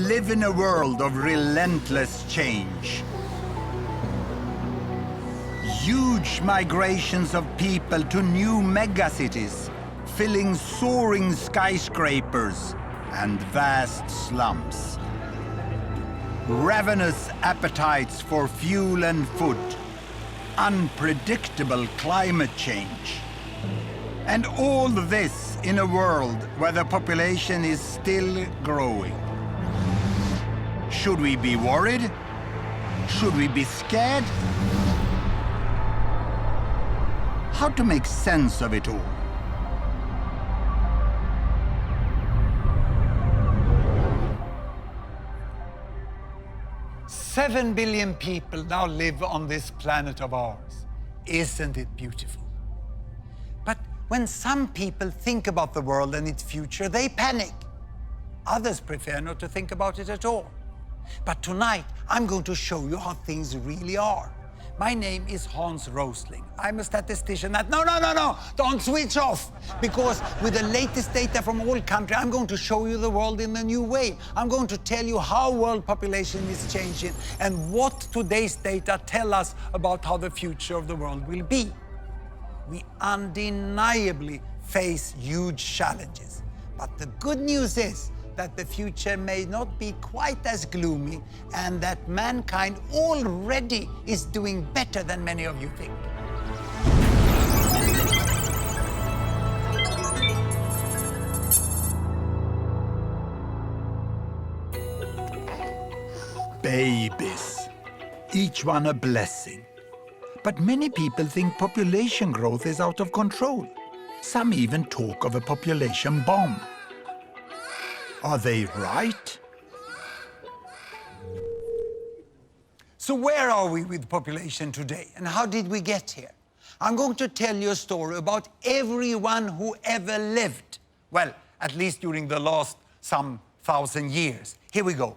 live in a world of relentless change. Huge migrations of people to new megacities, filling soaring skyscrapers and vast slums. Ravenous appetites for fuel and food, unpredictable climate change. And all this in a world where the population is still growing. Should we be worried? Should we be scared? How to make sense of it all? "7 billion people now live on this planet of ours. Isn't it beautiful?" But when some people think about the world and its future, they panic. Others prefer not to think about it at all. But tonight, I'm going to show you how things really are. My name is Hans Rosling. I'm a statistician at... No, don't switch off. Because with the latest data from all countries, I'm going to show you the world in a new way. I'm going to tell you how world population is changing and what today's data tell us about how the future of the world will be. We undeniably face huge challenges. But the good news is that the future may not be quite as gloomy and that mankind already is doing better than many of you think. Babies, each one a blessing. But many people think population growth is out of control. Some even talk of a population bomb. Are they right? So where are we with population today, and how did we get here? I'm going to tell you a story about everyone who ever lived. Well, at least during the last some 1,000 years. Here we go.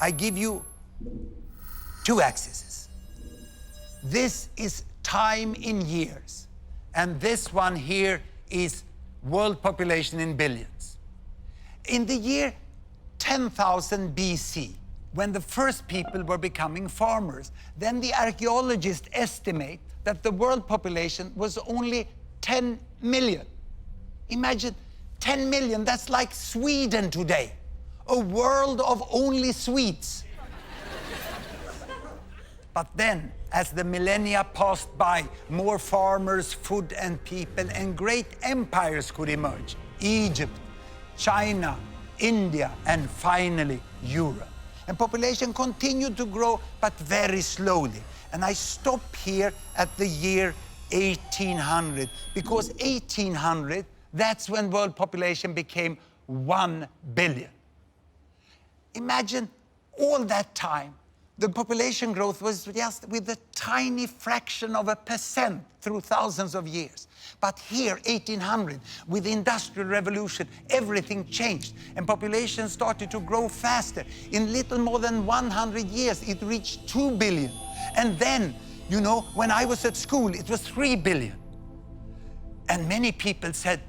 I give you 2 axes. This is time in years, and this one here is world population in billions. In the year 10,000 BC, when the first people were becoming farmers, then the archaeologists estimate that the world population was only 10 million. Imagine 10 million, that's like Sweden today. A world of only Swedes. But then, as the millennia passed by, more farmers, food and people, and great empires could emerge. Egypt, China, India, and finally Europe. And population continued to grow, but very slowly. And I stop here at the year 1800, because 1800, that's when world population became 1 billion. Imagine all that time, the population growth was just with a tiny fraction of a percent through thousands of years. But here, 1800, with the Industrial Revolution, everything changed, and population started to grow faster. In little more than 100 years, it reached 2 billion. And then, you know, when I was at school, it was 3 billion. And many people said,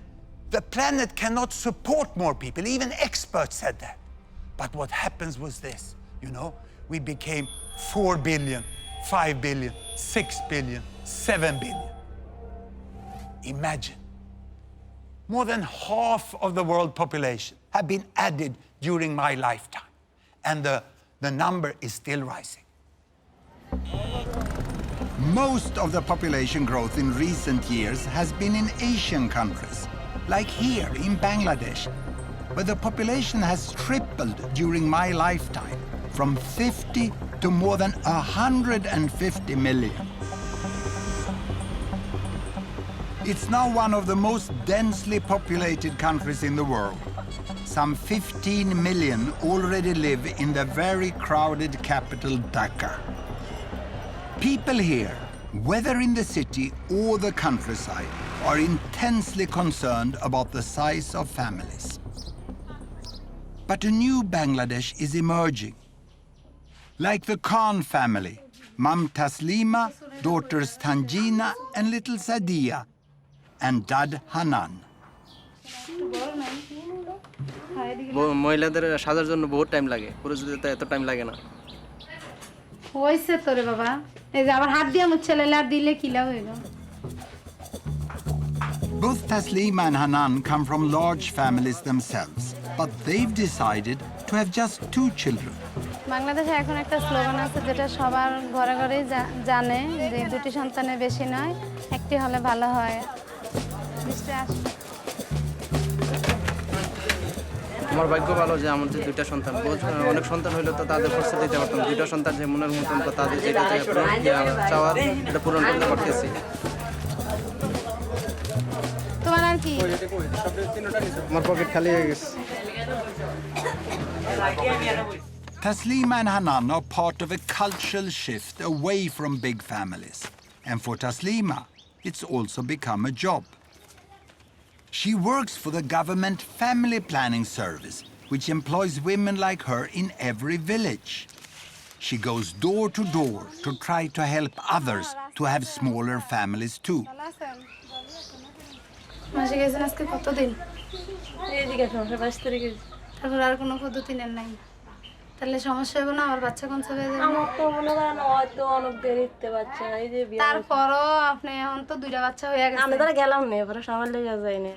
the planet cannot support more people. Even experts said that. But what happens was this, you know, we became 4 billion, 5 billion, 6 billion, 7 billion. Imagine, more than half of the world population have been added during my lifetime, and the number is still rising. Most of the population growth in recent years has been in Asian countries, like here in Bangladesh, where the population has tripled during my lifetime, from 50 to more than 150 million. It's now one of the most densely populated countries in the world. Some 15 million already live in the very crowded capital, Dhaka. People here, whether in the city or the countryside, are intensely concerned about the size of families. But a new Bangladesh is emerging. Like the Khan family, Mum Taslima, daughters Tanjina and little Sadia, and Dad Hanan. মহিলাদের সাজার জন্য বহুত time লাগে, পুরুষদের এত time লাগে না। হয়েছে তো রে বাবা, এই যে আবার হাত দিয়ে মুচ্ছে লাইলে আর দিলে কিলা হয়ে গেল। Both Taslima and Hanan come from large families themselves, but they've decided to have just 2 children. বাংলাদেশে এখন একটা স্লোগান আছে যেটা সবার ঘরে ঘরেই জানে যে 2টি সন্তানের বেশি নয়, একটি হলে ভালো হয়। আমার ভাগ্য ভালো যে আমার যে 2টা সন্তান, অনেক সন্তান হইলে তো তাদের খরচ দিতে পারতাম। 2টা সন্তান যে মনের মতন তো তাদের যেটা চাওয়ার এটা পূরণ করতে পারতেছি। তোমার আর কি? আমার পকেট খালি হয়ে গেছে। Taslima and Hanan are part of a cultural shift away from big families. And for Taslima, it's also become a job. She works for the government family planning service, which employs women like her in every village. She goes door to door to try to help others to have smaller families too. মাসে গেছেন আজকে কতদিন? এইদিকে 22 তারিখে। তারপর আর কোনো পদ্ধতি নেন নাই? তাহলে সমস্যা হবে না? আমার বাচ্চা কোন সময় যাবে? আমার তো মনে হয় না, হয়তো অনেক দেরিতে বাচ্চা, এই যে তারপরও আপনি এখন তো 2টা বাচ্চা হয়ে গেছে। আমি তো গেলাম না, পরে সবার লেগে যায় না।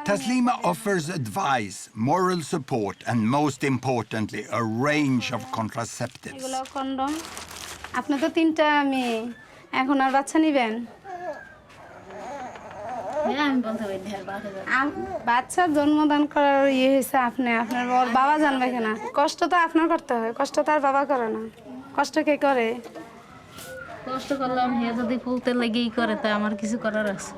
Taslima offers advice, moral support, and most importantly, a range of contraceptives. এগুলো কন্ডম। আপনি তো 3টা মেয়ে, এখন আর বাচ্চা নেবেন? বাচ্চা জন্মদান করার হয়েছে আপনার বাবা জানবে কিনা? কষ্ট তো আপনার করতে হয়, কষ্ট তো আর বাবা করে না। কষ্ট কে করে? কষ্ট করলাম, হে যদি ফুলতে লেগেই করে তা আমার কিছু করার আছে।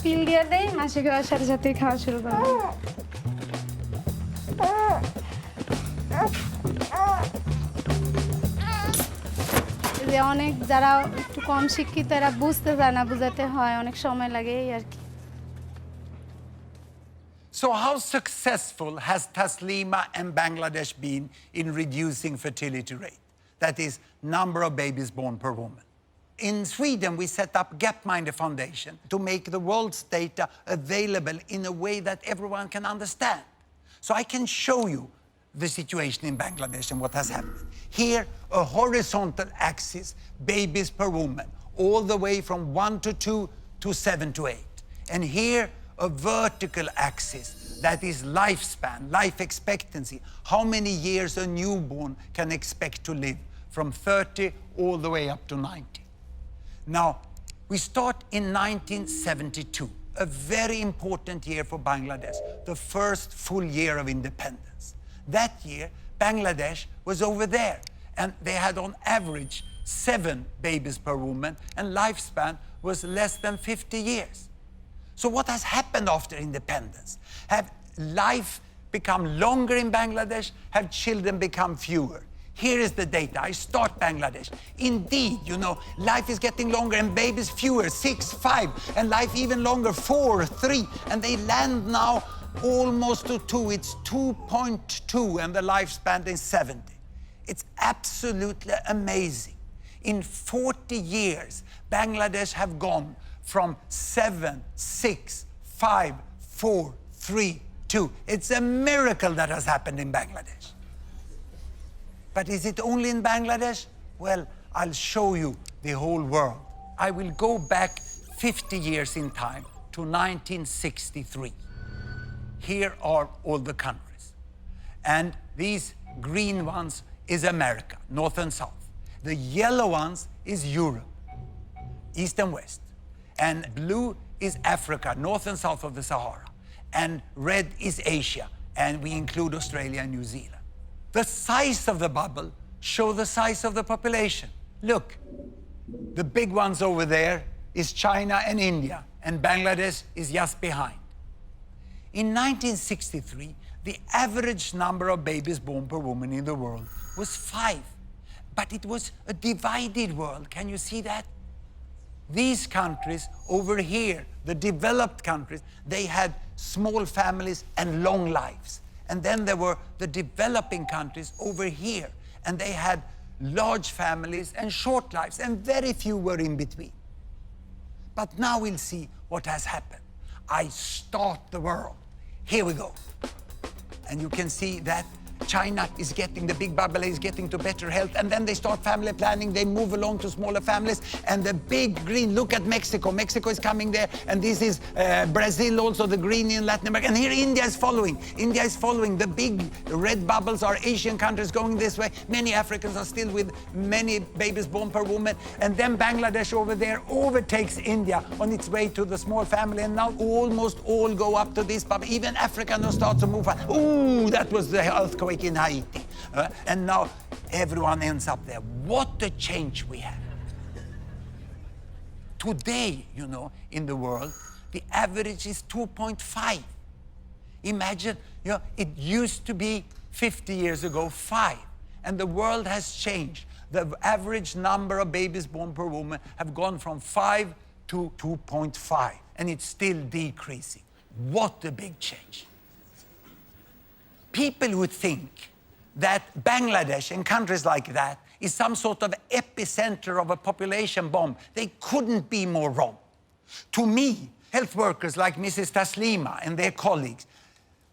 পিল দিয়ে দেই, মাসিক হওয়ার সাথে সাথেই খাওয়া শুরু করবে। যে অনেক যারা একটু কম শিক্ষিত এরা বুঝতে চায় না, বুঝাতে হয়, অনেক সময় লাগে এই আর কি। So how successful has Taslima and Bangladesh been in reducing fertility rate? That is, number of babies born per woman. In Sweden, we set up Gapminder Foundation to make the world's data available in a way that everyone can understand. So I can show you the situation in Bangladesh and what has happened. Here, a horizontal axis, babies per woman, all the way from 1 to 2 to 7 to 8. And here, a vertical axis, that is lifespan, life expectancy, how many years a newborn can expect to live, from 30 all the way up to 90. Now, we start in 1972, a very important year for Bangladesh, the first full year of independence. That year, Bangladesh was over there, and they had on average 7 babies per woman, and lifespan was less than 50 years. So what has happened after independence? Have life become longer in Bangladesh? Have children become fewer? Here is the data. I start Bangladesh. Indeed, you know, life is getting longer and babies fewer, 6, 5, and life even longer, 4, 3, and they land now almost to 2. It's 2.2, and the lifespan is 70. It's absolutely amazing. In 40 years, Bangladesh have gone from 7, 6, 5, 4, 3, 2. It's a miracle that has happened in Bangladesh. But is it only in Bangladesh? Well, I'll show you the whole world. I will go back 50 years in time to 1963. Here are all the countries. And these green ones is America, North and South. The yellow ones is Europe, East and West. And blue is Africa, North and South of the Sahara. And red is Asia, and we include Australia and New Zealand. The size of the bubble show the size of the population. Look, the big ones over there is China and India, and Bangladesh is just behind. In 1963, the average number of babies born per woman in the world was 5. But it was a divided world. Can you see that? These countries over here, the developed countries, they had small families and long lives. And then there were the developing countries over here, and they had large families and short lives, and very few were in between. But now we'll see what has happened. I start the world. Here we go. And you can see that China is getting, the big bubble is getting to better health, and then they start family planning, they move along to smaller families, and the big green, look at Mexico. Mexico is coming there, and this is Brazil also, the green in Latin America, and here India is following. India is following. The big red bubbles are Asian countries going this way. Many Africans are still with many babies born per woman, and then Bangladesh over there overtakes India on its way to the small family, and now almost all go up to this bubble. Even Africa now starts to move. Ooh, that was the earthquake in Haiti. And now everyone ends up there. What a change we have. Today, you know, in the world, the average is 2.5. Imagine, you know, it used to be 50 years ago, 5. And the world has changed. The average number of babies born per woman have gone from 5 to 2.5. And it's still decreasing. What a big change. People would think that Bangladesh and countries like that is some sort of epicenter of a population bomb. They couldn't be more wrong. To me, health workers like Mrs. Taslima and their colleagues,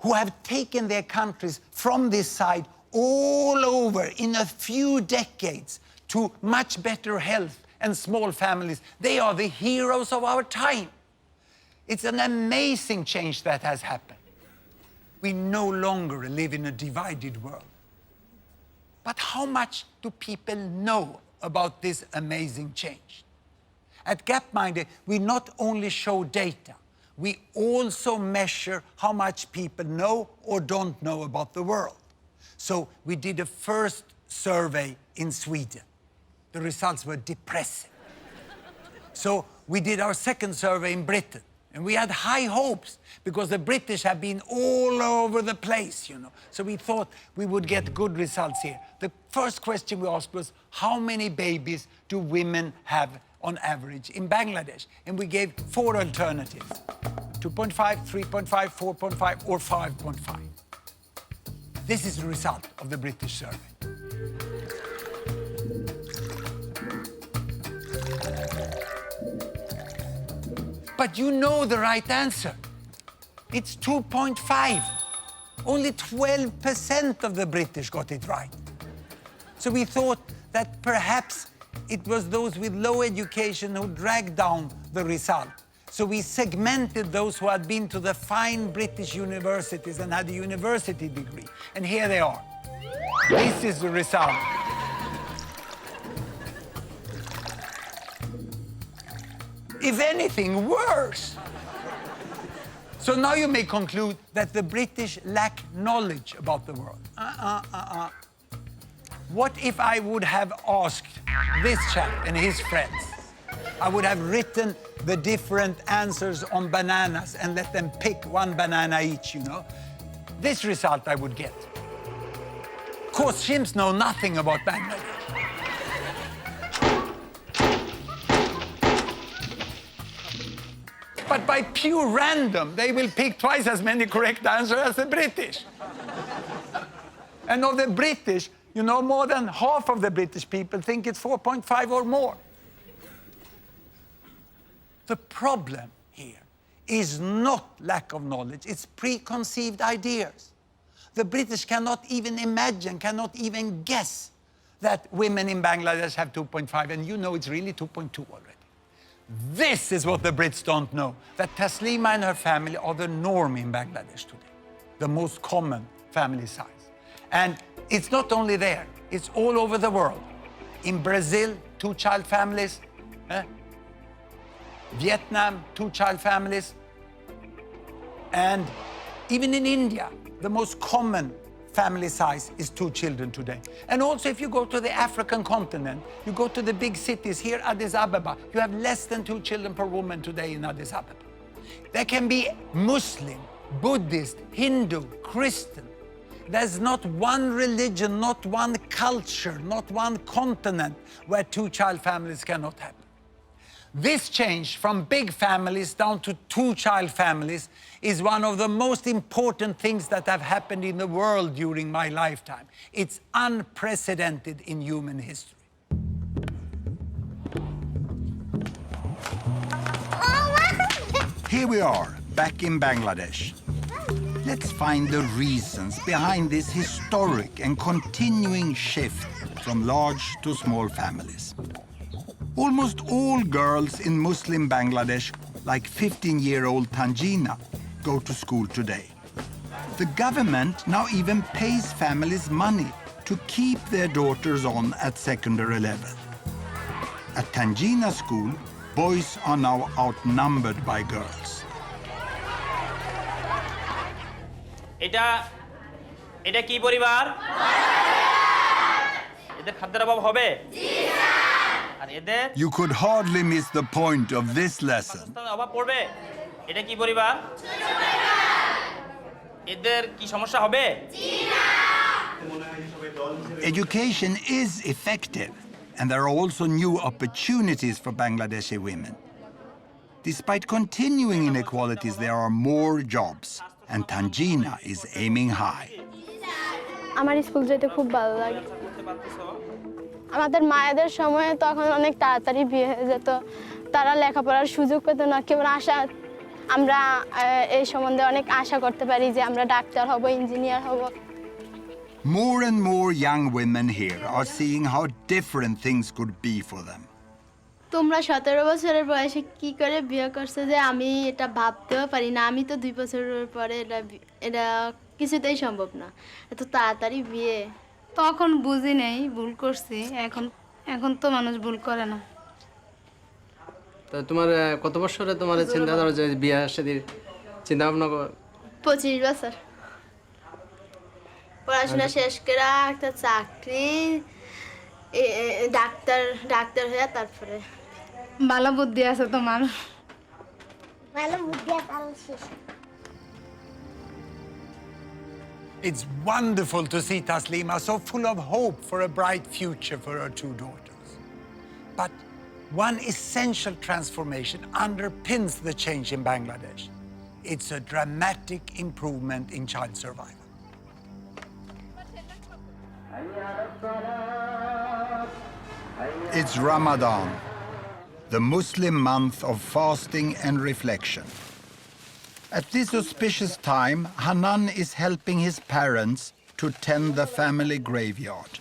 who have taken their countries from this side all over in a few decades to much better health and small families, they are the heroes of our time. It's an amazing change that has happened. We no longer live in a divided world. But how much do people know about this amazing change? At Gapminder, we not only show data, we also measure how much people know or don't know about the world. So we did a first survey in Sweden. The results were depressing. So we did our second survey in Britain. And we had high hopes because the British have been all over the place, you know. So we thought we would get good results here. The first question we asked was, how many babies do women have on average in Bangladesh? And we gave 4 alternatives: 2.5, 3.5, 4.5, or 5.5. This is the result of the British survey. But you know the right answer. It's 2.5. Only 12% of the British got it right. So we thought that perhaps it was those with low education who dragged down the result. So we segmented those who had been to the fine British universities and had a university degree. And here they are. This is the result. If anything, worse. So now you may conclude that the British lack knowledge about the world. What if I would have asked this chap and his friends? I would have written the different answers on bananas and let them pick one banana each, you know. This result I would get. Of course, chimps know nothing about Bangladesh. But by pure random, they will pick twice as many correct answers as the British. And of the British, you know, more than half of the British people think it's 4.5 or more. The problem here is not lack of knowledge, it's preconceived ideas. The British cannot even imagine, cannot even guess that women in Bangladesh have 2.5, and you know it's really 2.2 already. This is what the Brits don't know, that Taslima and her family are the norm in Bangladesh today, the most common family size. And it's not only there, it's all over the world. In Brazil, 2-child families. Vietnam, 2-child families. And even in India, the most common family size is 2 children today. And also, if you go to the African continent, you go to the big cities here, Addis Ababa, you have less than 2 children per woman today in Addis Ababa. There can be Muslim, Buddhist, Hindu, Christian. There's not one religion, not one culture, not one continent where 2-child families cannot happen. This change from big families down to 2-child families is one of the most important things that have happened in the world during my lifetime. It's unprecedented in human history. Here we are, back in Bangladesh. Let's find the reasons behind this historic and continuing shift from large to small families. Almost all girls in Muslim Bangladesh, like 15-year-old Tanjina, go to school today. The government now even pays families money to keep their daughters on at secondary level. At Tanjina school, boys are now outnumbered by girls. এটা কি পরিবার? এদের খাদ্যের অভাব হবে? আর এদের You could hardly miss the point of this lesson. অভাব পড়বে? এটা কি পরিবার? এদের কি সমস্যা হবে? Education is effective, and there are also new opportunities for Bangladeshi women. Despite continuing inequalities, there are more jobs, and Tanjina is aiming high. আমার স্কুল যেতে খুব ভালো লাগে। আমাদের মায়েদের সময়ে তখন অনেক তাড়াতাড়ি বিয়ে হয়ে যেত, তারা লেখাপড়ার সুযোগ পেত না। কেবল আশা, আমরা এই সম্বন্ধে অনেক আশা করতে পারি যে আমরা ডাক্তার হব, ইঞ্জিনিয়ার হব। More and more young women here are seeing how different things could be for them. তোমরা 17 বছরের বয়সে কি করে বিয়ে করছো যে আমি এটা ভাবতেও পারি না। আমি তো 2 বছরের পরে এটা কিছুতেই সম্ভব না, এত তাড়াতাড়ি বিয়ে। তখন বুঝি নেই, ভুল করছি। এখন তো মানুষ ভুল করে না। তো তোমার কত বছরে তোমার চিন্তা ধরো যে বিয়ে শাদীর চিন্তা ভাবনা? 25 বছর। পড়াশোনা শেষ করে একটা চাকরি, ডাক্তার হয়ে তারপরে। ভালো বুদ্ধি আছে তোমার। ভালো বুদ্ধি আছে। It's wonderful to see Taslima so full of hope for a bright future for her 2 daughters. But one essential transformation underpins the change in Bangladesh. It's a dramatic improvement in child survival. It's Ramadan, the Muslim month of fasting and reflection. At this auspicious time, Hanan is helping his parents to tend the family graveyard.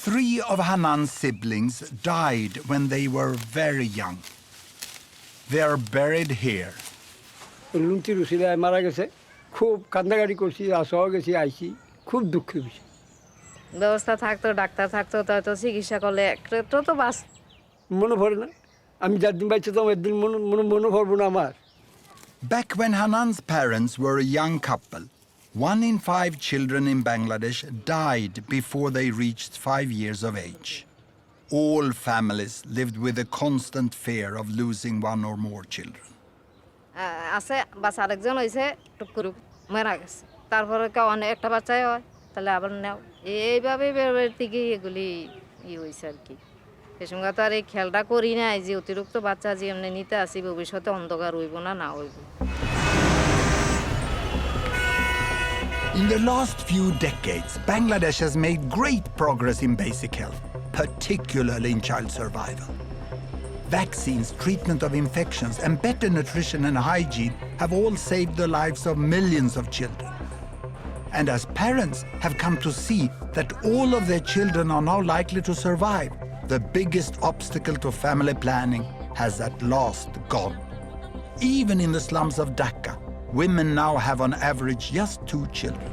3 of Hanan's siblings died when they were very young. They are buried here. লুন্টি রুসিলায় মারা গেছে, খুব কান্দাকাটি করছি, আসা গেছি, আইছি, খুব দুঃখ বিষয়। ব্যবস্থা থাকতো, ডাক্তার থাকতো, তো চিকিৎসা করলে একটু তো বাস। মনে পড়ে না, আমি যার দিন বাইছে তো একদিন মনে পড়বো না আমার। Back when Hanan's parents were a young couple, 1 in 5 children in Bangladesh died before they reached 5 years of age. All families lived with a constant fear of losing 1 or more children. আছে বাস আরেকজন হয়েছে টুক করে মারা গেছে, তারপরে অনেক একটা বাচ্চাই হয়, তাহলে আবার নেও, এইভাবে থেকে এগুলি হয়েছে আর কি। সে সঙ্গে তো আর এই খেয়ালটা করি নাই যে অতিরিক্ত বাচ্চা যে এমনি নিতে আসি ভবিষ্যতে অন্ধকার হইব না হইব। In the last few decades, Bangladesh has made great progress in basic health, particularly in child survival. Vaccines, treatment of infections, and better nutrition and hygiene have all saved the lives of millions of children. And as parents have come to see that all of their children are now likely to survive, the biggest obstacle to family planning has at last gone. Even in the slums of Dhaka, women now have on average just 2 children.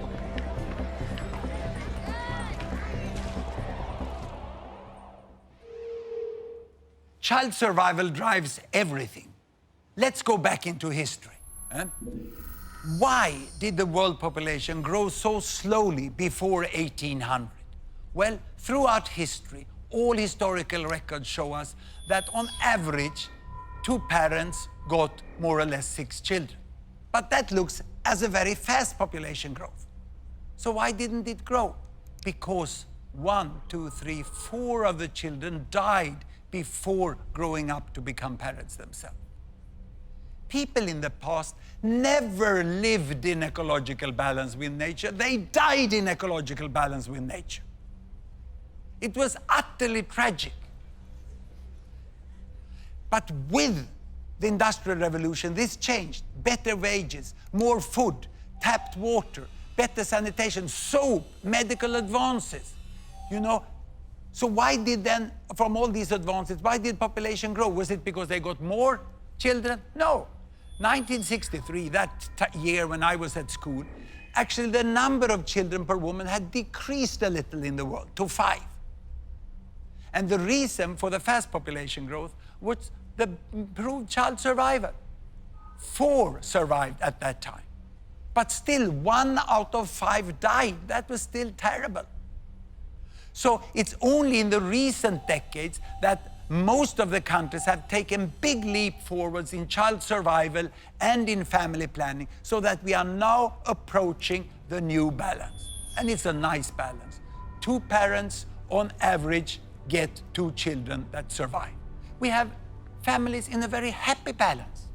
Child survival drives everything. Let's go back into history. Why did the world population grow so slowly before 1800? Well, throughout history, all historical records show us that on average, 2 parents got more or less 6 children. But that looks as a very fast population growth. So why didn't it grow? Because 1, 2, 3, 4 of the children died before growing up to become parents themselves. People in the past never lived in ecological balance with nature. They died in ecological balance with nature. It was utterly tragic. But with the Industrial Revolution, this changed. Better wages, more food, tapped water, better sanitation, soap, medical advances. You know, so why did then, from all these advances, why did population grow? Was it because they got more children? No. 1963, that year when I was at school, actually the number of children per woman had decreased a little in the world to 5. And the reason for the fast population growth was the improved child survival. 4 survived at that time. But still, 1 out of 5 died. That was still terrible. So it's only in the recent decades that most of the countries have taken big leap forwards in child survival and in family planning, so that we are now approaching the new balance. And it's a nice balance. 2 parents on average get 2 children that survive. We have families in a very happy balance.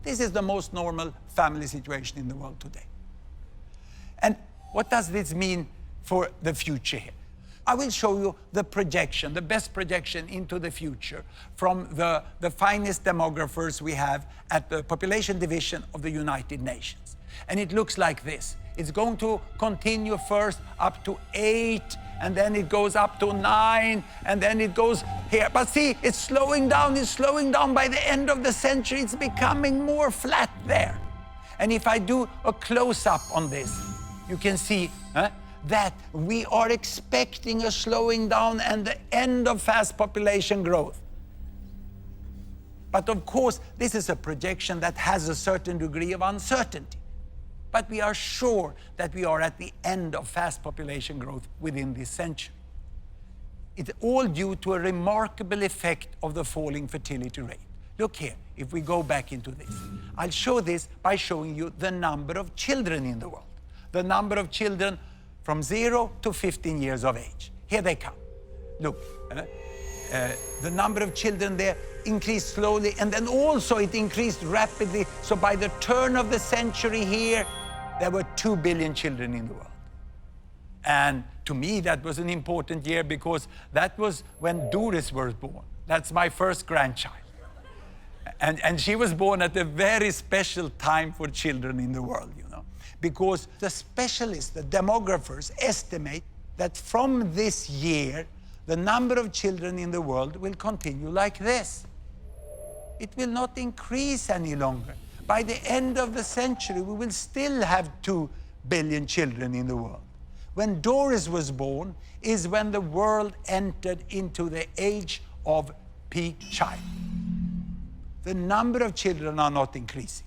This is the most normal family situation in the world today. And what does this mean for the future here? I will show you the projection, the best projection into the future from the finest demographers we have at the Population Division of the United Nations. And it looks like this. It's going to continue first up to 8, and then it goes up to 9, and then it goes here. But see, it's slowing down. By the end of the century, it's becoming more flat there. And if I do a close-up on this, you can see that we are expecting a slowing down and the end of fast population growth. But of course, this is a projection that has a certain degree of uncertainty. But we are sure that we are at the end of fast population growth within this century. It's all due to a remarkable effect of the falling fertility rate. Look here, if we go back into this. I'll show this by showing you the number of children in the world. The number of children from 0 to 15 years of age. Here they come. Look, the number of children there increased slowly, and then also it increased rapidly. So by the turn of the century here, there were 2 billion children in the world. And to me, that was an important year because that was when Doris was born. That's my first grandchild. And she was born at a very special time for children in the world, you know, because the specialists, the demographers, estimate that from this year, the number of children in the world will continue like this. It will not increase any longer. By the end of the century, we will still have 2 billion children in the world. When Doris was born is when the world entered into the age of peak child. The number of children are not increasing.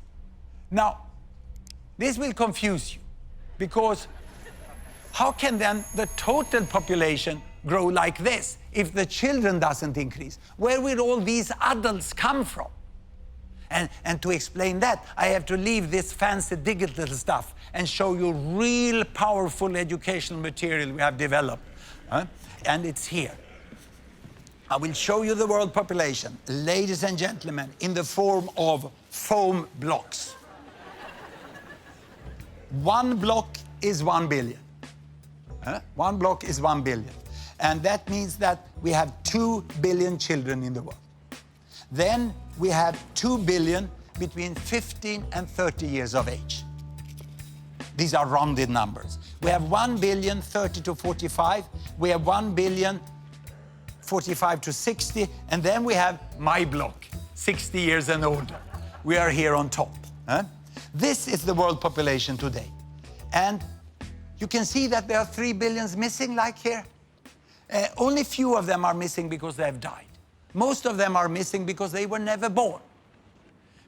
Now, this will confuse you, because how can then the total population grow like this if the children doesn't increase? Where will all these adults come from? And to explain that, I have to leave this fancy digital stuff and show you real powerful educational material we have developed. And it's here. I will show you the world population, ladies and gentlemen, in the form of foam blocks. 1 block is 1 billion. 1 block is 1 billion. And that means that we have 2 billion children in the world. Then we have 2 billion between 15 and 30 years of age. These are rounded numbers. We have 1 billion 30 to 45. We have 1 billion 45 to 60. And then we have my block, 60 years and older. We are here on top. This is the world population today. And you can see that there are 3 billions missing, like here. Only few of them are missing because they have died. Most of them are missing because they were never born.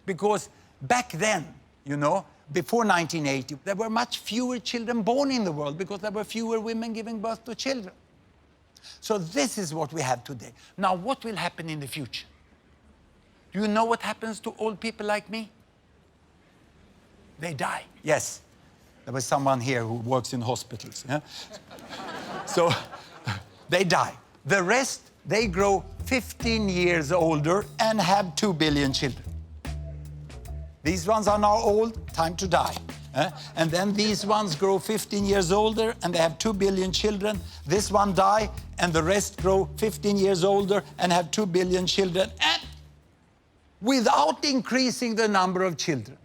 Because back then, you know, before 1980, there were much fewer children born in the world because there were fewer women giving birth to children. So this is what we have today. Now, what will happen in the future? Do you know what happens to old people like me? They die. Yes. There was someone here who works in hospitals. Yeah? So they die. The rest, they grow 15 years older and have 2 billion children. These ones are now old, time to die. And then these ones grow 15 years older and they have 2 billion children. This one die and the rest grow 15 years older and have 2 billion children. And without increasing the number of children,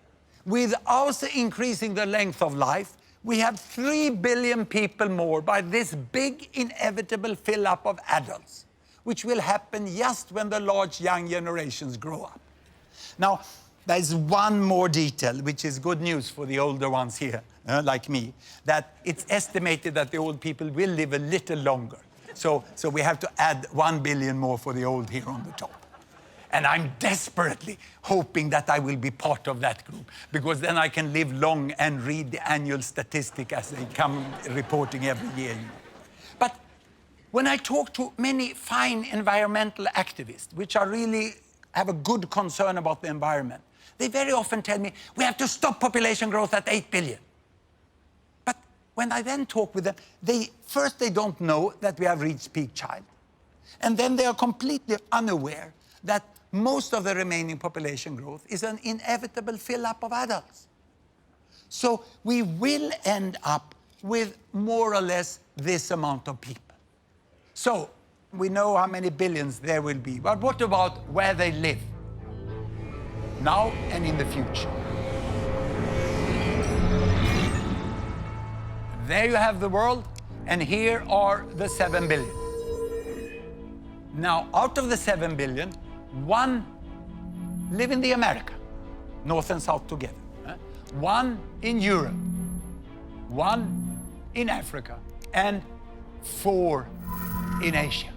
without increasing the length of life, we have 3 billion people more by this big inevitable fill-up of adults, which will happen just when the large young generations grow up. Now, there's one more detail, which is good news for the older ones here, like me, that it's estimated that the old people will live a little longer. So we have to add 1 billion more for the old here on the top. And I'm desperately hoping that I will be part of that group, because then I can live long and read the annual statistic as they come reporting every year. But when I talk to many fine environmental activists, which are really have a good concern about the environment, they very often tell me, we have to stop population growth at 8 billion. But when I then talk with them, first they don't know that we have reached peak child. And then they are completely unaware that most of the remaining population growth is an inevitable fill-up of adults. So we will end up with more or less this amount of people. So we know how many billions there will be, but what about where they live, now and in the future? There you have the world, and here are the 7 billion. Now, out of the 7 billion, 1 live in the America, North and South together. 1 in Europe, 1 in Africa, and 4 in Asia.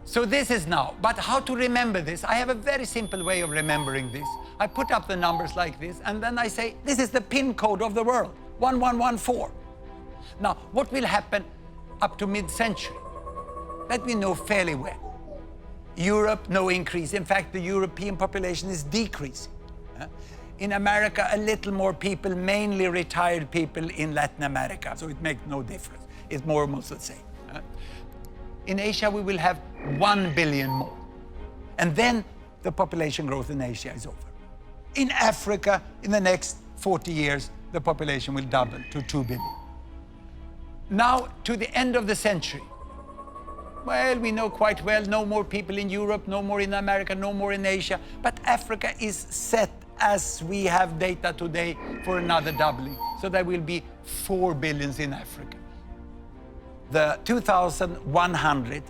So this is now. But how to remember this? I have a very simple way of remembering this. I put up the numbers like this, and then I say, this is the PIN code of the world, 1114. Now, what will happen up to mid-century? That we know fairly well. Europe, no increase. In fact, the European population is decreasing. In America, a little more people, mainly retired people in Latin America, so it makes no difference. It's more or less the same. In Asia, we will have 1 billion more. And then the population growth in Asia is over. In Africa, in the next 40 years, the population will double to 2 billion. Now, to the end of the century, well, we know quite well, no more people in Europe, no more in America, no more in Asia, but Africa is set as we have data today for another doubling. So there will be 4 billions in Africa. The 2100,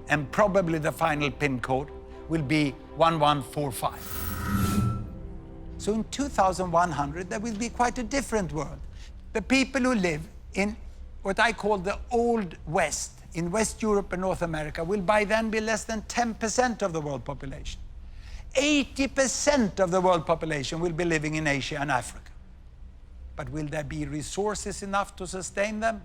and probably the final PIN code, will be 1145. So in 2100, there will be quite a different world. The people who live in what I call the Old West, in West Europe and North America, will by then be less than 10% of the world population. 80% of the world population will be living in Asia and Africa. But will there be resources enough to sustain them?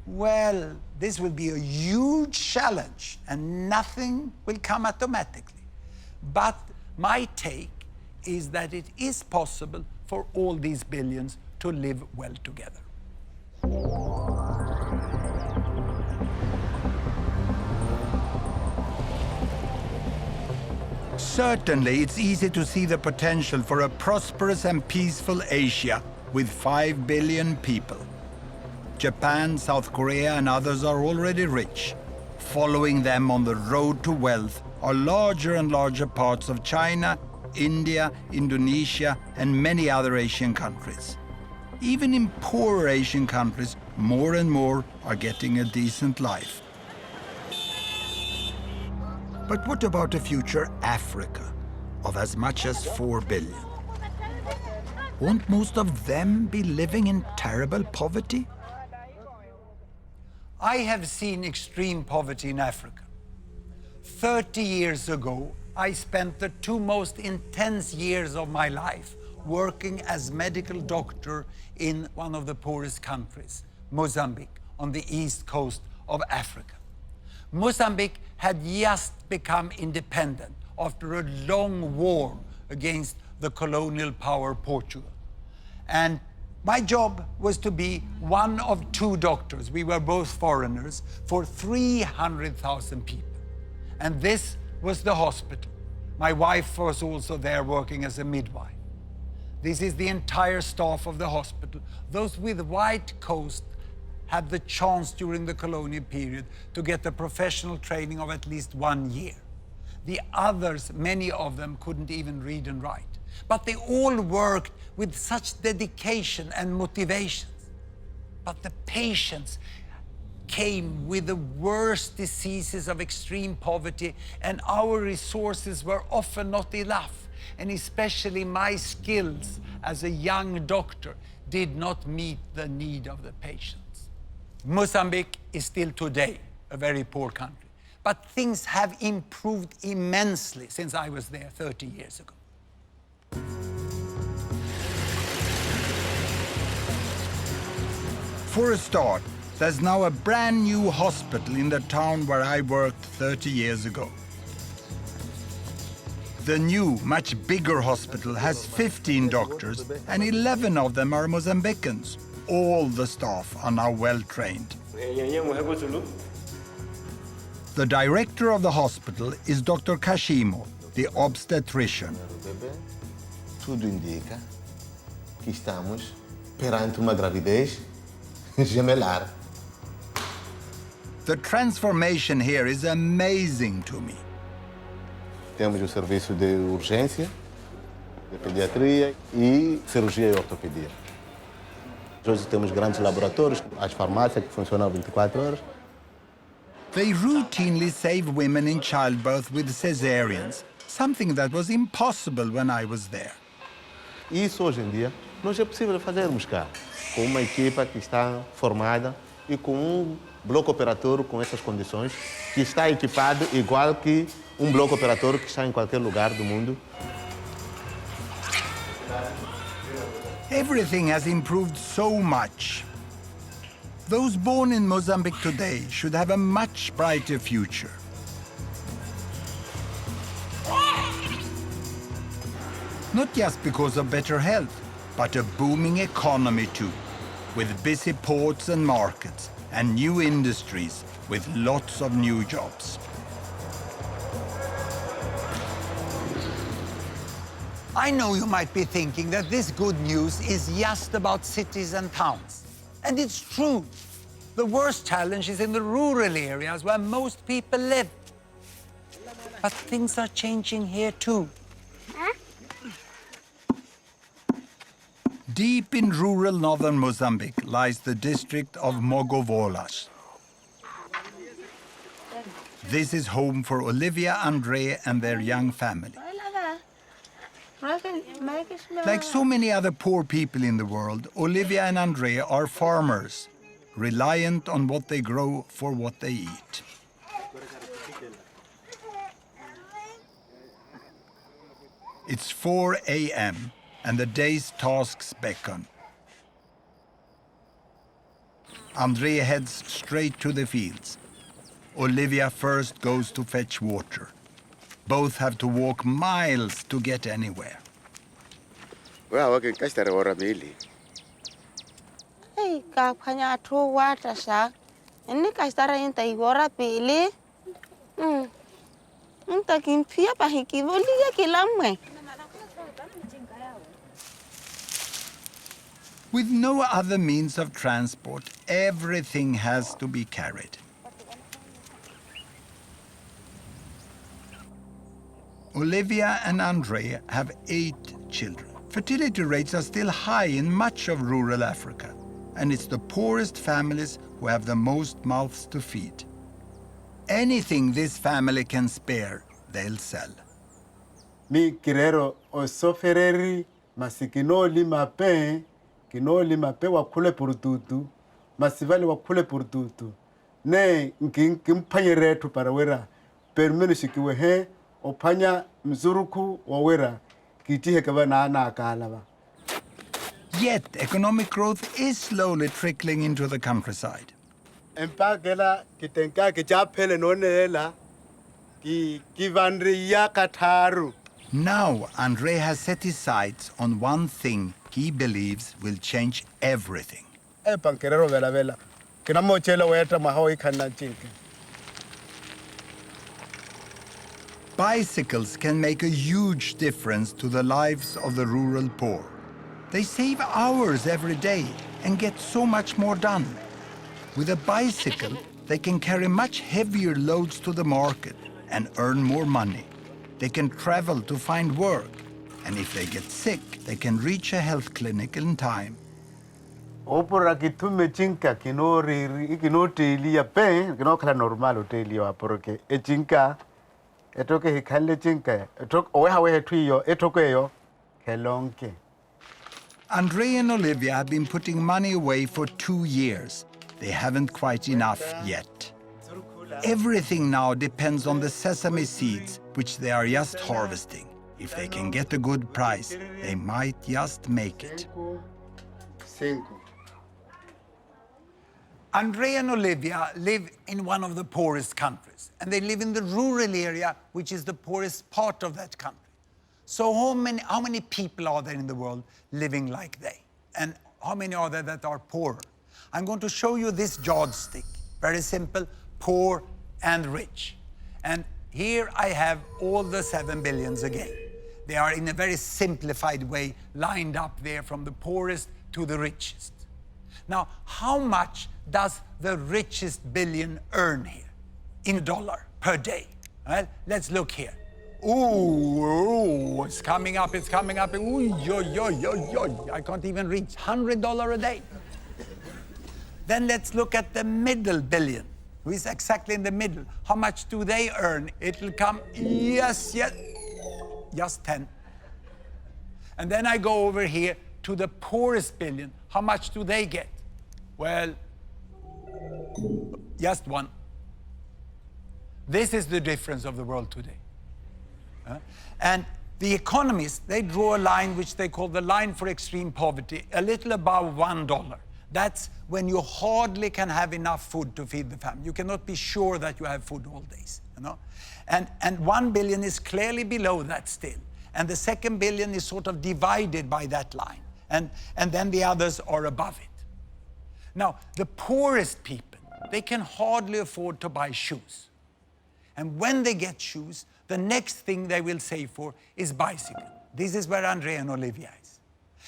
Well, this will be a huge challenge, and nothing will come automatically. But my take is that it is possible for all these billions to live well together. Certainly, it's easy to see the potential for a prosperous and peaceful Asia with 5 billion people. Japan, South Korea, and others are already rich. Following them on the road to wealth are larger and larger parts of China, India, Indonesia, and many other Asian countries. Even in poorer Asian countries, more and more are getting a decent life. But what about a future Africa of as much as 4 billion? Won't most of them be living in terrible poverty? I have seen extreme poverty in Africa. 30 years ago, I spent the 2 most intense years of my life working as medical doctor in one of the poorest countries, Mozambique, on the east coast of Africa. Mozambique had just become independent after a long war against the colonial power Portugal. And my job was to be one of 2 doctors, we were both foreigners, for 300,000 people. And this was the hospital. My wife was also there working as a midwife. This is the entire staff of the hospital. Those with white coats had the chance during the colonial period to get the professional training of at least 1 year. The others, many of them, couldn't even read and write. But they all worked with such dedication and motivation. But the patients came with the worst diseases of extreme poverty, and our resources were often not enough. And especially my skills as a young doctor did not meet the need of the patients. Mozambique is still today a very poor country, but things have improved immensely since I was there 30 years ago. For a start, there's now a brand new hospital in the town where I worked 30 years ago. The new, much bigger hospital has 15 doctors, and 11 of them are Mozambicans. All the staff are now well trained. The director of the hospital is Dr. Kashimo, the obstetrician. Tudo indica que estamos perante uma gravidez gemelar. The transformation here is amazing to me. Temos o serviço de urgência, de pediatria e cirurgia e ortopedia. Hoje temos grandes laboratórios, as farmácias que funcionam 24 horas. They routinely save women in childbirth with cesareans, something that was impossible when I was there. Isso hoje em dia nós é possível fazermos cá, com uma equipa que está formada e com um bloco operatório com essas condições, que está equipado igual que um bloco operatório que está em qualquer lugar do mundo. Everything has improved so much. Those born in Mozambique today should have a much brighter future. Not just because of better health, but a booming economy too, with busy ports and markets, and new industries with lots of new jobs. I know you might be thinking that this good news is just about cities and towns. And it's true. The worst challenge is in the rural areas where most people live. But things are changing here too. Deep in rural northern Mozambique lies the district of Mogovolas. This is home for Olivia, Andre, and their young family. Like so many other poor people in the world, Olivia and Andre are farmers, reliant on what they grow for what they eat. It's 4 a.m. and the day's tasks beckon. Andre heads straight to the fields. Olivia first goes to fetch water. Both have to walk miles to get anywhere. Well, okay, kashtare ora bili. Hey, kapanya to water sha. Inni kashtare inta igora bili. Inta kimpia pa hikivoliga kilamwe. With no other means of transport, everything has to be carried. Olivia and Andre have 8 children. Fertility rates are still high in much of rural Africa, and it's the poorest families who have the most mouths to feed. Anything this family can spare, they'll sell. Mi kirero o sofereri masikino lima pe kino lima pe wakule purututu masivali wakule purututu ne nkimpanyere tu parawera permenu sikiwe he opanya mzuruku wawera kitihe kaba na akalaba. Yet economic growth is slowly trickling into the countryside. Empagela kitenka kichapele nonela ki kivandri yakataru. Now Andre has set his sights on one thing he believes will change everything. Pankerero vela vela. Kinamochela weta mahoi kana chinke. Bicycles can make a huge difference to the lives of the rural poor. They save hours every day and get so much more done. With a bicycle, they can carry much heavier loads to the market and earn more money. they can travel to find work. And if they get sick, they can reach a health clinic in time. Opora kitume chinka kino telia pen kino kala normal telia porque e chinka etoke hikale chinka etok owe tuyo etoke yo kelonke. Andre and Olivia have been putting money away for 2 years. They haven't quite enough yet. Everything now depends on the sesame seeds, which they are just harvesting. If they can get a good price, they might just make it. Andre and Olivia live in one of the poorest countries, and they live in the rural area, which is the poorest part of that country. So how many people are there in the world living like they? And how many are there that are poorer? I'm going to show you this yardstick. Very simple, poor and rich. And here I have all the 7 billions again. They are in a very simplified way lined up there from the poorest to the richest. Now, how much does the richest billion earn here in dollar per day? Well, let's look here. Ooh, it's coming up, it's coming up. Ooh, yo. I can't even reach $100 a day. Then let's look at the middle billion, who is exactly in the middle. How much do they earn? It'll come, yes, just 10. And then I go over here to the poorest billion. How much do they get? Well, just 1. This is the difference of the world today. And the economists, they draw a line which they call the line for extreme poverty, a little above $1. That's when you hardly can have enough food to feed the family. You cannot be sure that you have food all days, you know? And 1 billion is clearly below that still. And the second billion is sort of divided by that line. And then the others are above it. Now, the poorest people, they can hardly afford to buy shoes. And when they get shoes, the next thing they will save for is bicycle. This is where Andre and Olivia is.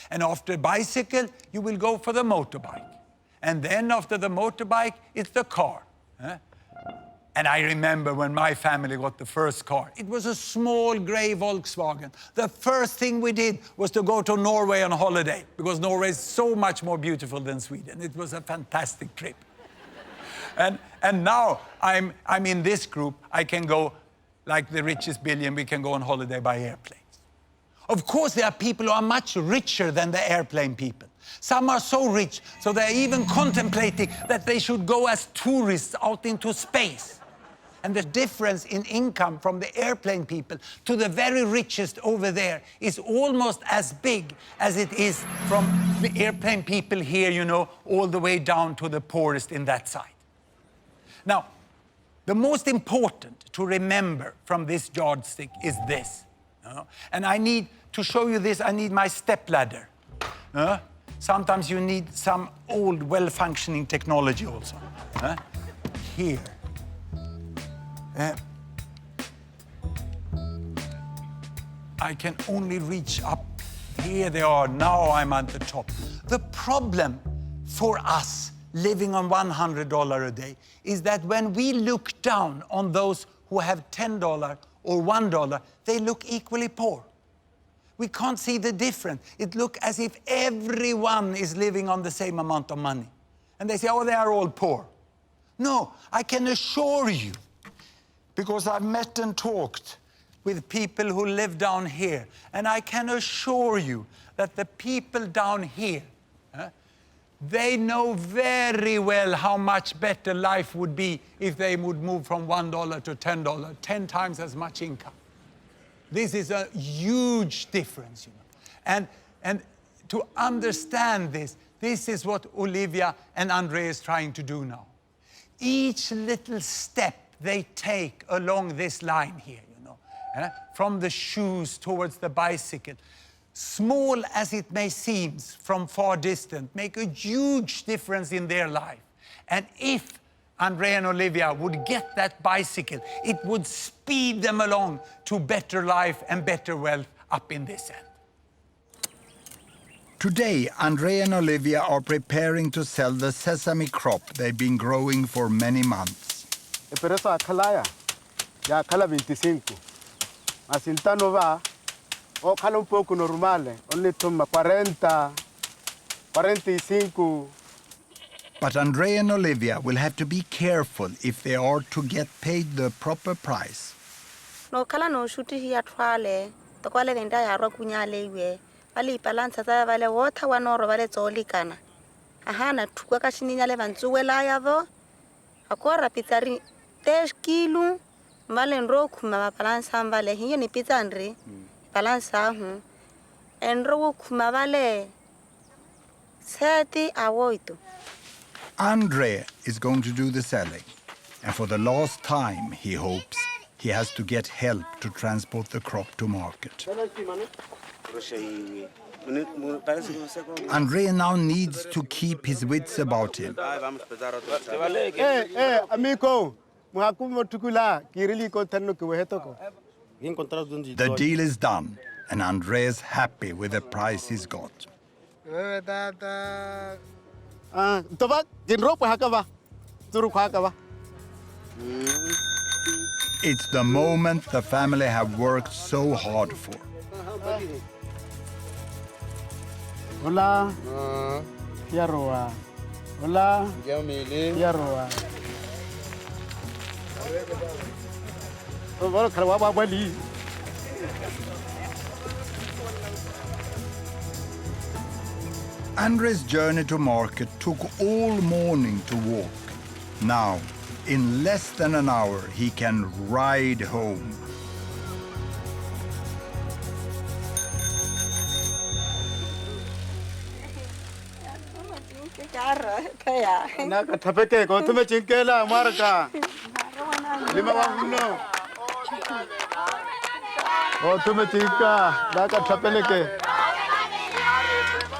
And after bicycle, you will go for the motorbike. And then after the motorbike, it's the car. And I remember when my family got the first car. It was a small gray Volkswagen. The first thing we did was to go to Norway on holiday, because Norway is so much more beautiful than Sweden. It was a fantastic trip. And now I'm in this group. I can go, like the richest billion, we can go on holiday by airplanes. Of course, there are people who are much richer than the airplane people. Some are so rich, so they're even contemplating that they should go as tourists out into space. And the difference in income from the airplane people to the very richest over there is almost as big as it is from the airplane people here, you know, all the way down to the poorest in that side. Now, the most important to remember from this yardstick is this. And I need to show you this, I need my stepladder. Sometimes you need some old, well-functioning technology also. Here. I can only reach up. Here they are. Now I'm at the top. The problem for us living on $100 a day is that when we look down on those who have $10 or $1, they look equally poor. We can't see the difference. It looks as if everyone is living on the same amount of money. And they say, oh, they are all poor. No, I can assure you, because I've met and talked with people who live down here, and I can assure you that the people down here, they know very well how much better life would be if they would move from $1 to $10, 10 times as much income. This is a huge difference, you know. And to understand this, this is what Olivia and Andre is trying to do now. Each little step they take along this line here, you know, from the shoes towards the bicycle, small as it may seem from far distance, make a huge difference in their life. And if Andre and Olivia would get that bicycle, it would speed them along to better life and better wealth up in this end. Today, Andre and Olivia are preparing to sell the sesame crop they've been growing for many months. Pero eso acalaya, ya acala 25. mas então va, o cala pouco normale, only toma 40, 45. But Andrea and Olivia will have to be careful if they are to get paid the proper price. No kala no shuti hi atwale, to kwale venda ya ro kunyale we. Vale balance za vale water wa no ro vale tsoli kana. Aha na thuka ka shininya le vantsuwela ya vo. Akora pizari 10 kilo. Vale nro kuma balance vale hiyo ni pizza ndri. Balance hu. Enro kuma vale 30 awoito. Andrea is going to do the selling. And for the last time, he hopes, he has to get help to transport the crop to market. Andrea now needs to keep his wits about him. Hey, amigo, The deal is done, and Andrea's happy with the price he's got. It's the moment the family have worked so hard for. Hola. Yaroa. Hola. Yaroa. Andre's journey to market took all morning to walk. Now, in less than an hour, he can ride home.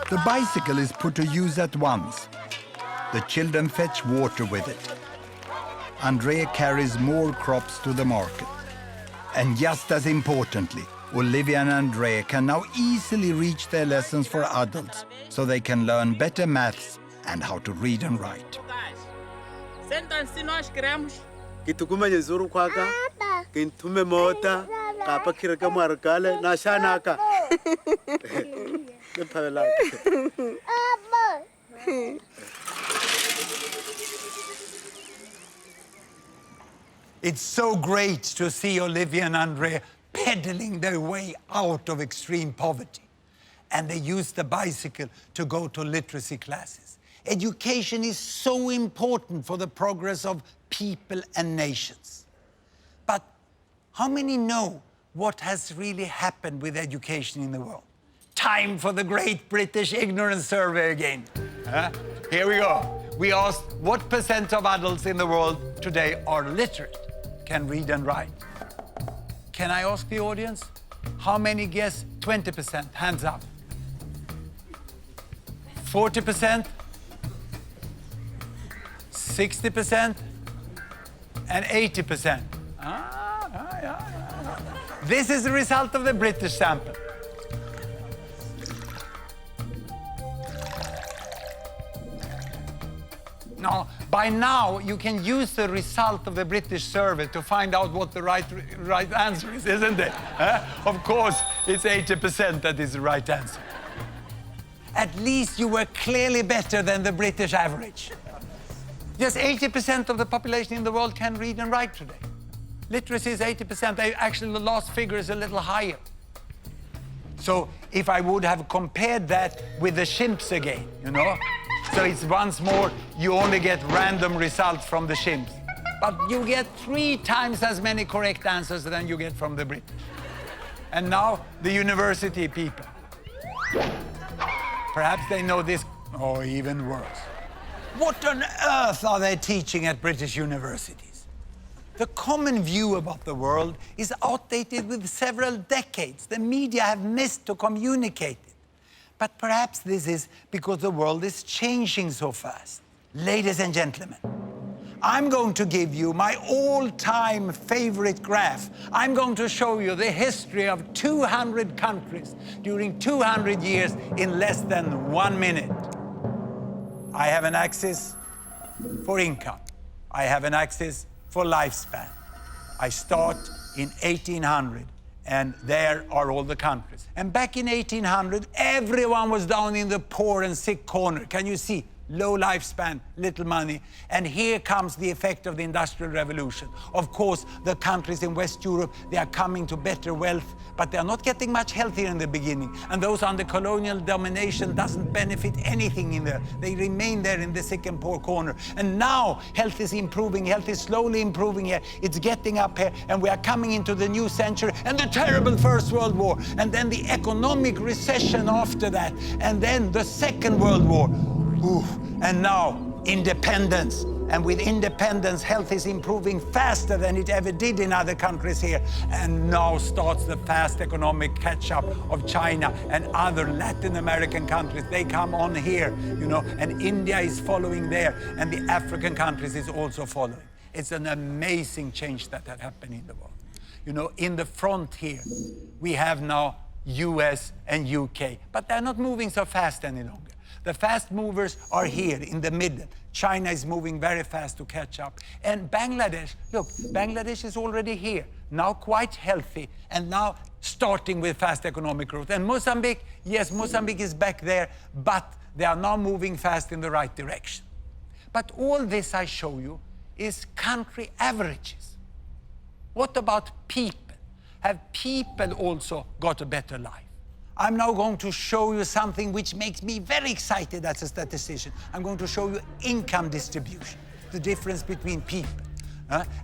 The bicycle is put to use at once. The children fetch water with it. Andrea carries more crops to the market. And just as importantly, Olivia and Andrea can now easily reach their lessons for adults so they can learn better maths and how to read and write. Kitukumanye zuru kwaka, kintume mota, kapa kiraka markale, na shanaka. It's so great to see Olivia and Andrea pedaling their way out of extreme poverty. And they use the bicycle to go to literacy classes. Education is so important for the progress of people and nations. But how many know what has really happened with education in the world? Time for the Great British Ignorance Survey again. Here we go. We asked what percent of adults in the world today are literate, can read and write. Can I ask the audience? How many guess 20%? Hands up. 40%? 60%? And 80%? This is the result of the British sample. Now, by now, you can use the result of the British survey to find out what the right answer is, isn't it? Of course, it's 80% that is the right answer. At least you were clearly better than the British average. Just 80% of the population in the world can read and write today. Literacy is 80%. Actually, the last figure is a little higher. So if I would have compared that with the chimps again, you know? So it's once more, you only get random results from the chimps. But you get 3 times as many correct answers than you get from the British. And now, the university people. Perhaps they know this, or even worse. What on earth are they teaching at British universities? The common view about the world is outdated with several decades. The media have missed to communicate it. But perhaps this is because the world is changing so fast. Ladies and gentlemen, I'm going to give you my all-time favorite graph. I'm going to show you the history of 200 countries during 200 years in less than 1 minute. I have an axis for income. I have an axis for lifespan. I start in 1800 And there are all the countries. And back in 1800, everyone was down in the poor and sick corner. Can you see? Low lifespan, little money. And here comes the effect of the Industrial Revolution. Of course, the countries in West Europe, they are coming to better wealth, but they are not getting much healthier in the beginning. And those under colonial domination doesn't benefit anything in there. They remain there in the sick and poor corner. And now health is improving, health is slowly improving here. It's getting up here, and we are coming into the new century and the terrible First World War, and then the economic recession after that, and then the Second World War. Oof. And now, independence. And with independence, health is improving faster than it ever did in other countries here. And now starts the fast economic catch-up of China and other Latin American countries. They come on here, you know, and India is following there, and the African countries is also following. It's an amazing change that had happened in the world. You know, in the front here, we have now US and UK, but they're not moving so fast any longer. The fast movers are here in the middle. China is moving very fast to catch up. And Bangladesh, look, Bangladesh is already here, now quite healthy, and now starting with fast economic growth. And Mozambique, yes, Mozambique is back there, but they are now moving fast in the right direction. But all this I show you is country averages. What about people? Have people also got a better life? I'm now going to show you something which makes me very excited as a statistician. I'm going to show you income distribution, the difference between people.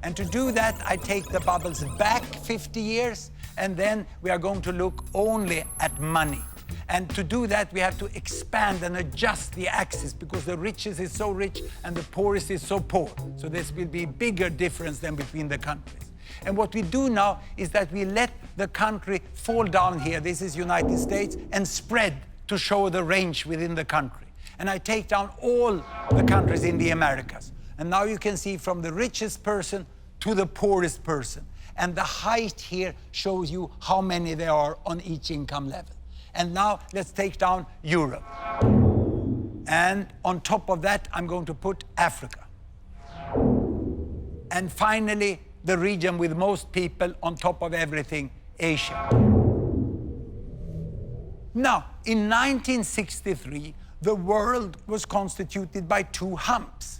And to do that, I take the bubbles back 50 years, and then we are going to look only at money. And to do that, we have to expand and adjust the axis, because the richest is so rich and the poorest is so poor. So this will be a bigger difference than between the countries. And what we do now is that we let the country fall down here, this is United States, and spread to show the range within the country. And I take down all the countries in the Americas. And now you can see from the richest person to the poorest person. And the height here shows you how many there are on each income level. And now let's take down Europe. And on top of that, I'm going to put Africa. And finally, the region with most people on top of everything, Asia. Now, in 1963, the world was constituted by two humps.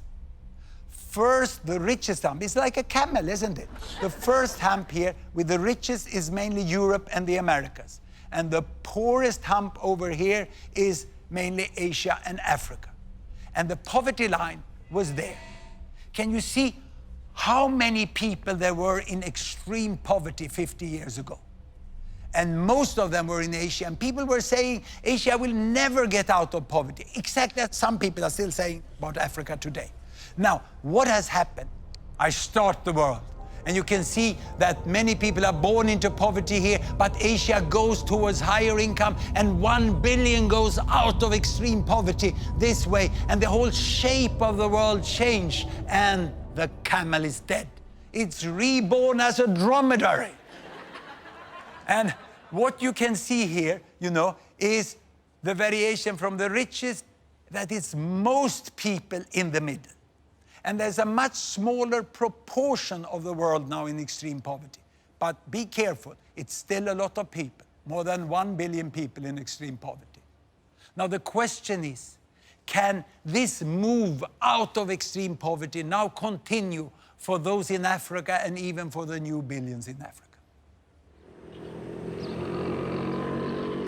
First, the richest hump. It's like a camel, isn't it? The first hump here with the richest is mainly Europe and the Americas. And the poorest hump over here is mainly Asia and Africa. And the poverty line was there. Can you see how many people there were in extreme poverty 50 years ago? And most of them were in Asia, and people were saying Asia will never get out of poverty. Exactly as some people are still saying about Africa today. Now, what has happened? I start the world, and you can see that many people are born into poverty here, but Asia goes towards higher income, and 1 billion goes out of extreme poverty this way, and the whole shape of the world changed, and the camel is dead. It's reborn as a dromedary. And what you can see here, you know, is the variation from the richest, that is most people in the middle. And there's a much smaller proportion of the world now in extreme poverty. But be careful, it's still a lot of people, more than 1 billion people in extreme poverty. Now the question is, can this move out of extreme poverty now continue for those in Africa and even for the new billions in Africa?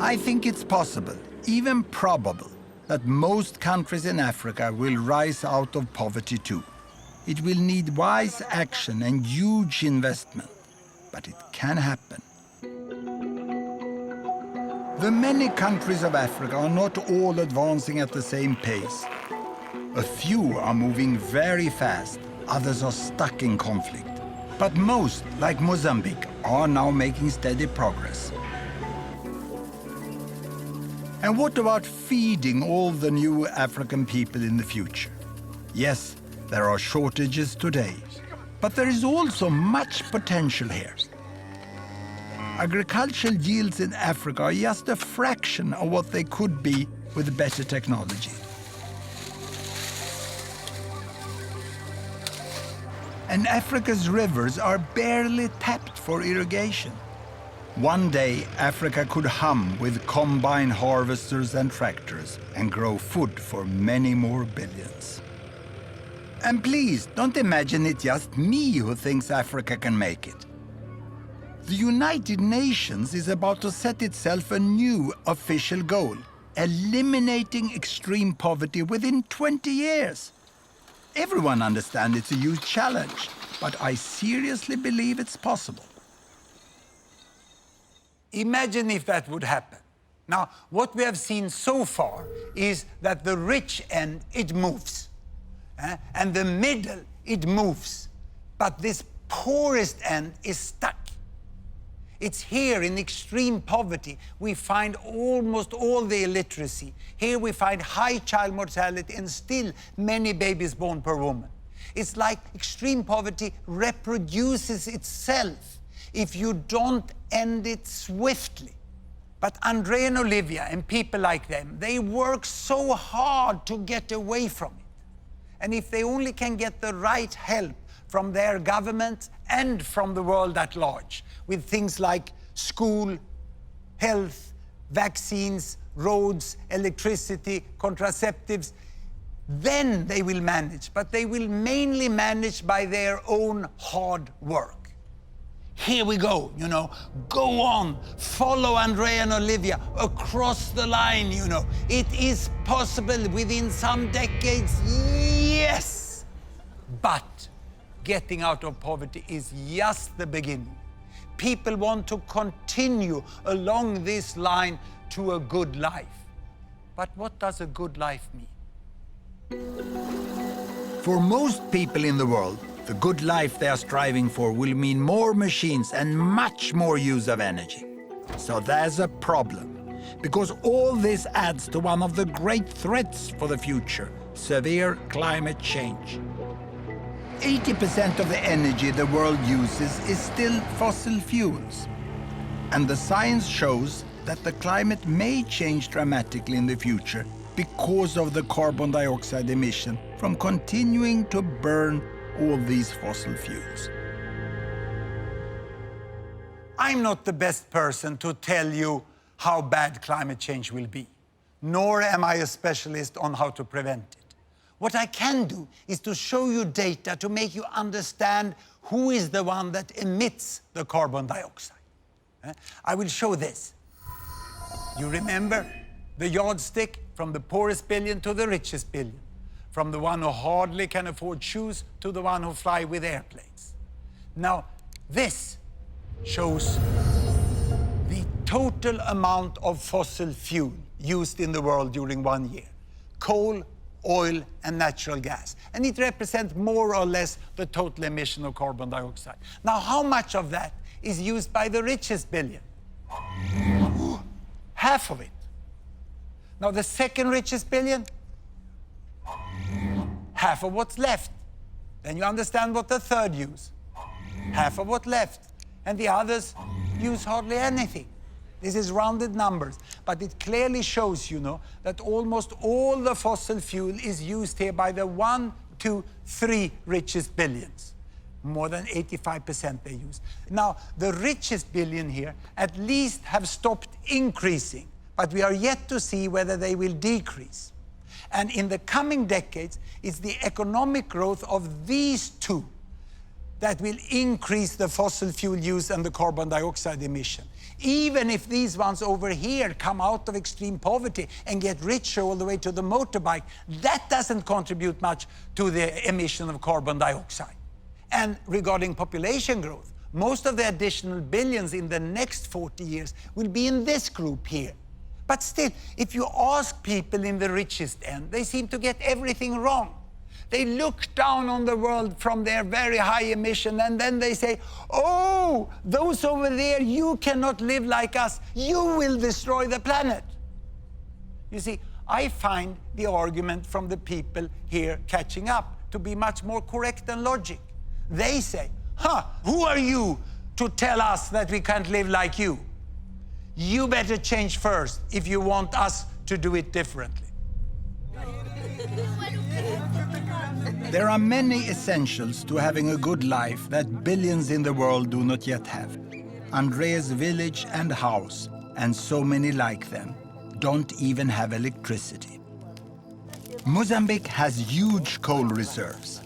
I think it's possible, even probable, that most countries in Africa will rise out of poverty too. It will need wise action and huge investment, but it can happen. The many countries of Africa are not all advancing at the same pace. A few are moving very fast, others are stuck in conflict. But most, like Mozambique, are now making steady progress. And what about feeding all the new African people in the future? Yes, there are shortages today, but there is also much potential here. Agricultural yields in Africa are just a fraction of what they could be with better technology. And Africa's rivers are barely tapped for irrigation. One day, Africa could hum with combine harvesters and tractors and grow food for many more billions. And please, don't imagine it's just me who thinks Africa can make it. The United Nations is about to set itself a new official goal, eliminating extreme poverty within 20 years. Everyone understands it's a huge challenge, but I seriously believe it's possible. Imagine if that would happen. Now, what we have seen so far is that the rich end, it moves. And the middle, it moves. But this poorest end is stuck. It's here in extreme poverty we find almost all the illiteracy. Here we find high child mortality and still many babies born per woman. It's like extreme poverty reproduces itself if you don't end it swiftly. But Andre and Olivia and people like them, they work so hard to get away from it. And if they only can get the right help from their government and from the world at large, with things like school, health, vaccines, roads, electricity, contraceptives, then they will manage. But they will mainly manage by their own hard work. Here we go, you know, go on, follow Andrea and Olivia across the line, you know. It is possible within some decades, yes. But getting out of poverty is just the beginning. People want to continue along this line to a good life. But what does a good life mean? For most people in the world, the good life they are striving for will mean more machines and much more use of energy. So there's a problem, because all this adds to one of the great threats for the future, severe climate change. 80% of the energy the world uses is still fossil fuels. And the science shows that the climate may change dramatically in the future because of the carbon dioxide emission from continuing to burn all these fossil fuels. I'm not the best person to tell you how bad climate change will be, nor am I a specialist on how to prevent it. What I can do is to show you data to make you understand who is the one that emits the carbon dioxide. I will show this. You remember the yardstick from the poorest billion to the richest billion, from the one who hardly can afford shoes to the one who fly with airplanes. Now, this shows the total amount of fossil fuel used in the world during 1 year. Coal, oil, and natural gas. And it represents more or less the total emission of carbon dioxide. Now, how much of that is used by the richest billion? Half of it. Now, the second richest billion? Half of what's left. Then you understand what the third use. Half of what's left. And the others use hardly anything. This is rounded numbers, but it clearly shows, you know, that almost all the fossil fuel is used here by the 1, 2, 3 richest billions. More than 85% they use. Now, the richest billion here at least have stopped increasing, but we are yet to see whether they will decrease. And in the coming decades, it's the economic growth of these two that will increase the fossil fuel use and the carbon dioxide emission. Even if these ones over here come out of extreme poverty and get richer all the way to the motorbike, that doesn't contribute much to the emission of carbon dioxide. And regarding population growth, most of the additional billions in the next 40 years will be in this group here. But still, if you ask people in the richest end, they seem to get everything wrong. They look down on the world from their very high emission, and then they say, oh, those over there, you cannot live like us. You will destroy the planet. You see, I find the argument from the people here catching up to be much more correct than logic. They say, who are you to tell us that we can't live like you? You better change first if you want us to do it differently. There are many essentials to having a good life that billions in the world do not yet have. Andrea's village and house, and so many like them, don't even have electricity. Mozambique has huge coal reserves.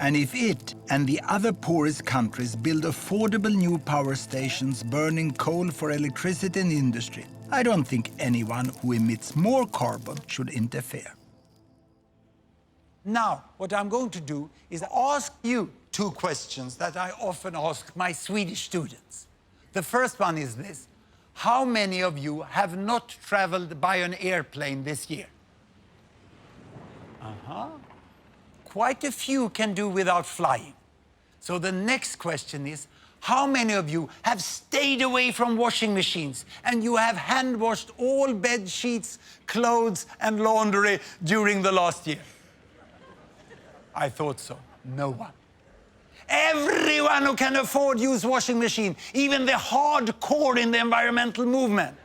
And if it and the other poorest countries build affordable new power stations burning coal for electricity and industry, I don't think anyone who emits more carbon should interfere. Now, what I'm going to do is ask you 2 questions that I often ask my Swedish students. The first one is this: how many of you have not traveled by an airplane this year? Quite a few can do without flying. So the next question is, how many of you have stayed away from washing machines and you have hand washed all bed sheets, clothes and laundry during the last year? I thought so. No one. Everyone who can afford use washing machine, even the hardcore in the environmental movement.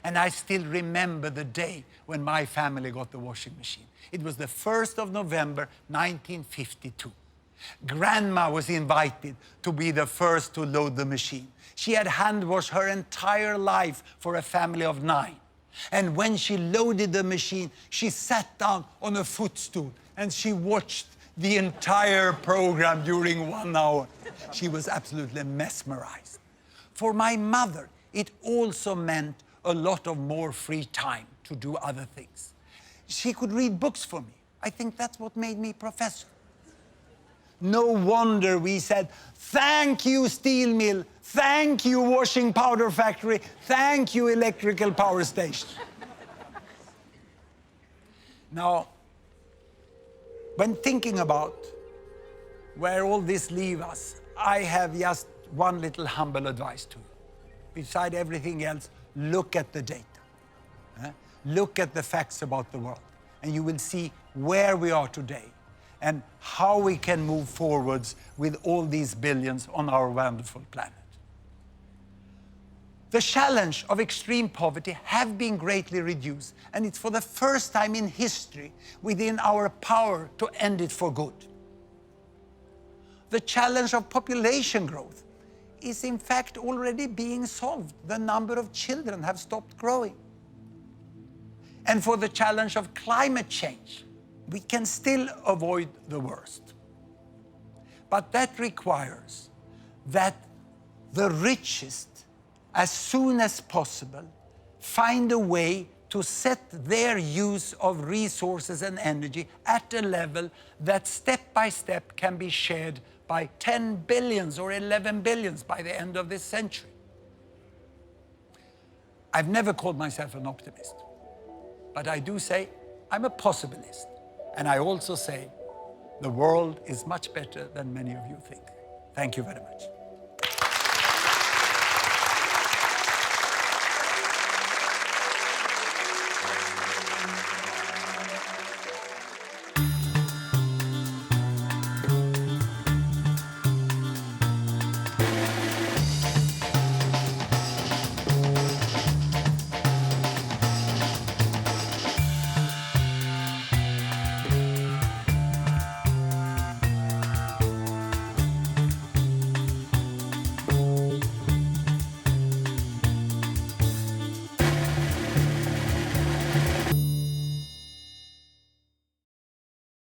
And I still remember the day when my family got the washing machine. It was the 1st of November, 1952. Grandma was invited to be the first to load the machine. She had hand washed her entire life for a family of 9. And when she loaded the machine, she sat down on a footstool and she watched the entire program during 1 hour. She was absolutely mesmerized. For my mother, it also meant a lot of more free time to do other things. She could read books for me. I think that's what made me professor. No wonder we said, thank you, steel mill, thank you, washing powder factory, thank you, electrical power station. Now, when thinking about where all this leaves us, I have just one little humble advice to you. Beside everything else, look at the data. Look at the facts about the world, and you will see where we are today and how we can move forwards with all these billions on our wonderful planet. The challenge of extreme poverty have been greatly reduced, and it's for the first time in history within our power to end it for good. The challenge of population growth is in fact already being solved. The number of children have stopped growing. And for the challenge of climate change, we can still avoid the worst. But that requires that the richest, as soon as possible, find a way to set their use of resources and energy at a level that step by step can be shared by 10 billions or 11 billions by the end of this century. I've never called myself an optimist, but I do say I'm a possibilist. And I also say the world is much better than many of you think. Thank you very much.